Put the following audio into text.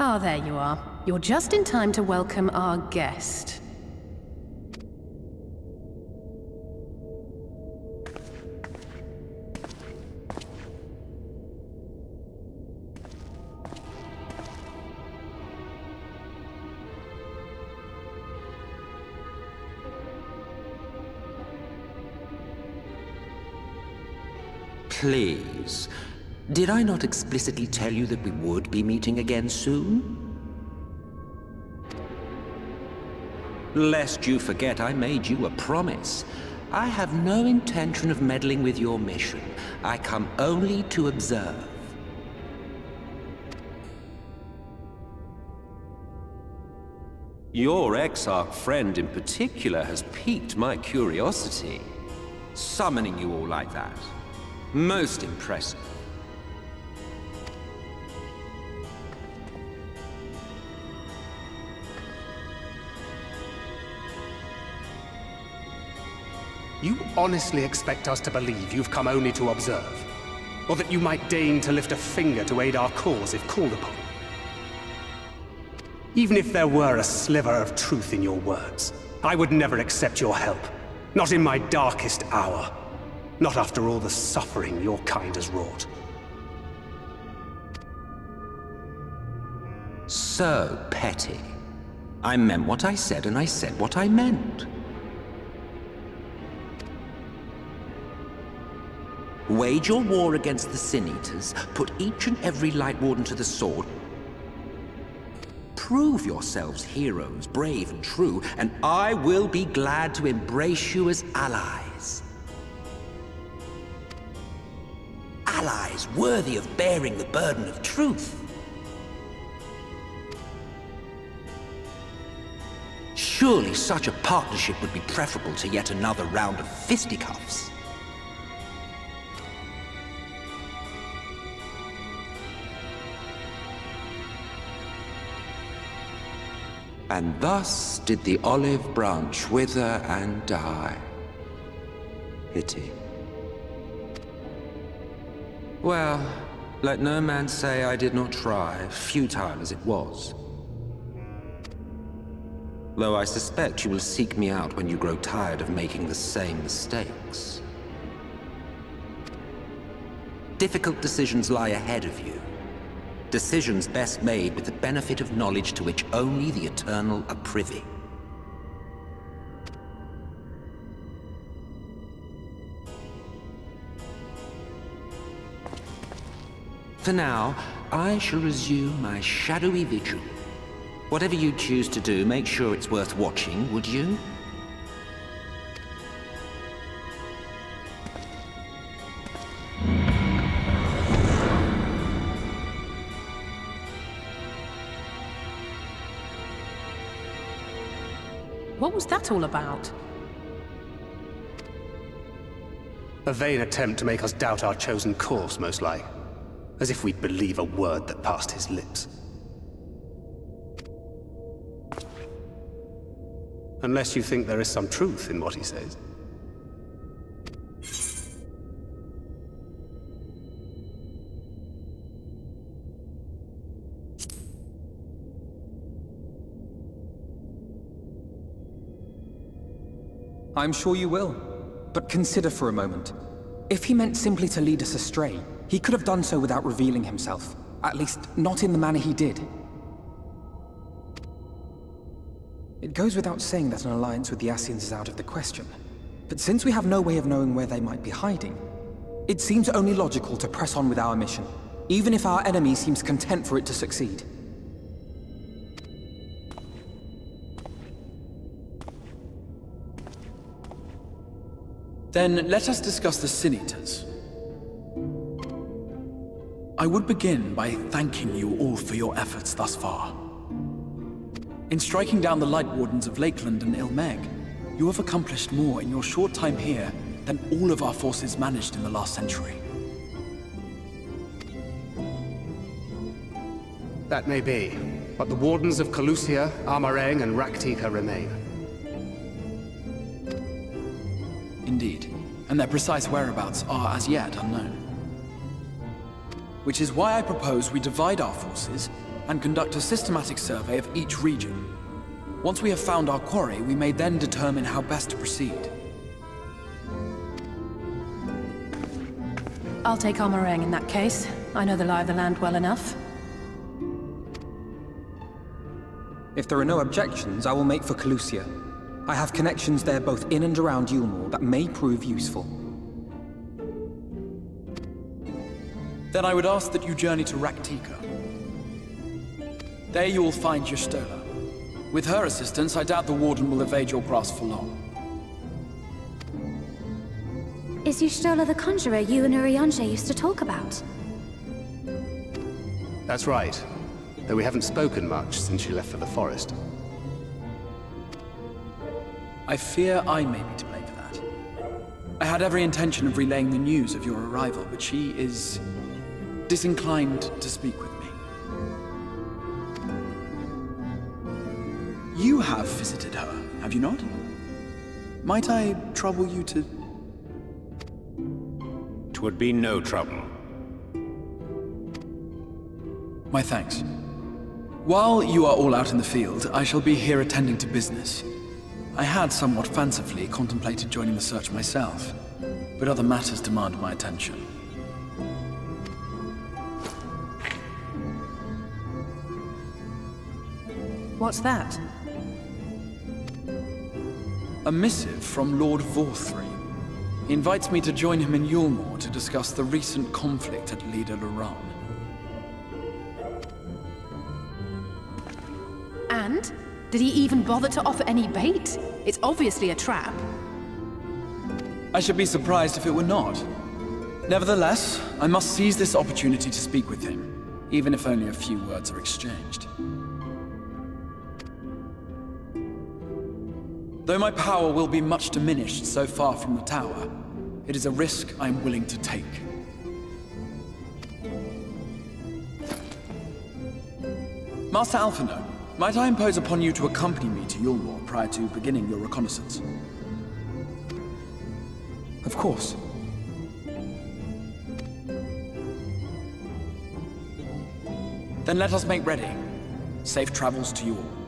Ah, there you are. You're just in time to welcome our guest. Please. Did I not explicitly tell you that we would be meeting again soon? Lest you forget, I made you a promise. I have no intention of meddling with your mission. I come only to observe. Your Exarch friend in particular has piqued my curiosity. Summoning you all like that. Most impressive. You honestly expect us to believe you've come only to observe? Or that you might deign to lift a finger to aid our cause if called upon? Even if there were a sliver of truth in your words, I would never accept your help. Not in my darkest hour. Not after all the suffering your kind has wrought. So petty. I meant what I said, and I said what I meant. Wage your war against the Sin Eaters, put each and every Light Warden to the sword. Prove yourselves heroes, brave and true, and I will be glad to embrace you as allies. Allies worthy of bearing the burden of truth. Surely such a partnership would be preferable to yet another round of fisticuffs. And thus did the olive branch wither and die. Pity. Well, let no man say I did not try, futile as it was. Though I suspect you will seek me out when you grow tired of making the same mistakes. Difficult decisions lie ahead of you. Decisions best made with the benefit of knowledge to which only the Eternal are privy. For now, I shall resume my shadowy vigil. Whatever you choose to do, make sure it's worth watching, would you? What was that all about? A vain attempt to make us doubt our chosen course, most like. As if we'd believe a word that passed his lips. Unless you think there is some truth in what he says. I'm sure you will. But consider for a moment. If he meant simply to lead us astray, he could have done so without revealing himself. At least, not in the manner he did. It goes without saying that an alliance with the Ascians is out of the question. But since we have no way of knowing where they might be hiding, it seems only logical to press on with our mission, even if our enemy seems content for it to succeed. Then let us discuss the Sin Eaters. I would begin by thanking you all for your efforts thus far. In striking down the Light Wardens of Lakeland and Ilmeg, you have accomplished more in your short time here than all of our forces managed in the last century. That may be, but the Wardens of Calusia, Armareng, and Rak'tika remain. Indeed, and their precise whereabouts are as yet unknown. Which is why I propose we divide our forces, and conduct a systematic survey of each region. Once we have found our quarry, we may then determine how best to proceed. I'll take Armorang in that case. I know the lie of the land well enough. If there are no objections, I will make for Calusia. I have connections there both in and around Yulmore that may prove useful. Then I would ask that you journey to Raktika. There you will find Y'shtola. With her assistance, I doubt the Warden will evade your grasp for long. Is Y'shtola the conjurer you and Urianger used to talk about? That's right. Though we haven't spoken much since she left for the forest. I fear I may be to blame for that. I had every intention of relaying the news of your arrival, but she is disinclined to speak with me. You have visited her, have you not? Might I trouble you to... 'Twould be no trouble. My thanks. While you are all out in the field, I shall be here attending to business. I had somewhat fancifully contemplated joining the search myself, but other matters demand my attention. What's that? A missive from Lord Vorthry. He invites me to join him in Yulmore to discuss the recent conflict at Lida Luran. And? Did he even bother to offer any bait? It's obviously a trap. I should be surprised if it were not. Nevertheless, I must seize this opportunity to speak with him, even if only a few words are exchanged. Though my power will be much diminished so far from the tower, it is a risk I am willing to take. Master Alphinaud, might I impose upon you to accompany me to Yulmore prior to beginning your reconnaissance? Of course. Then let us make ready. Safe travels to you all.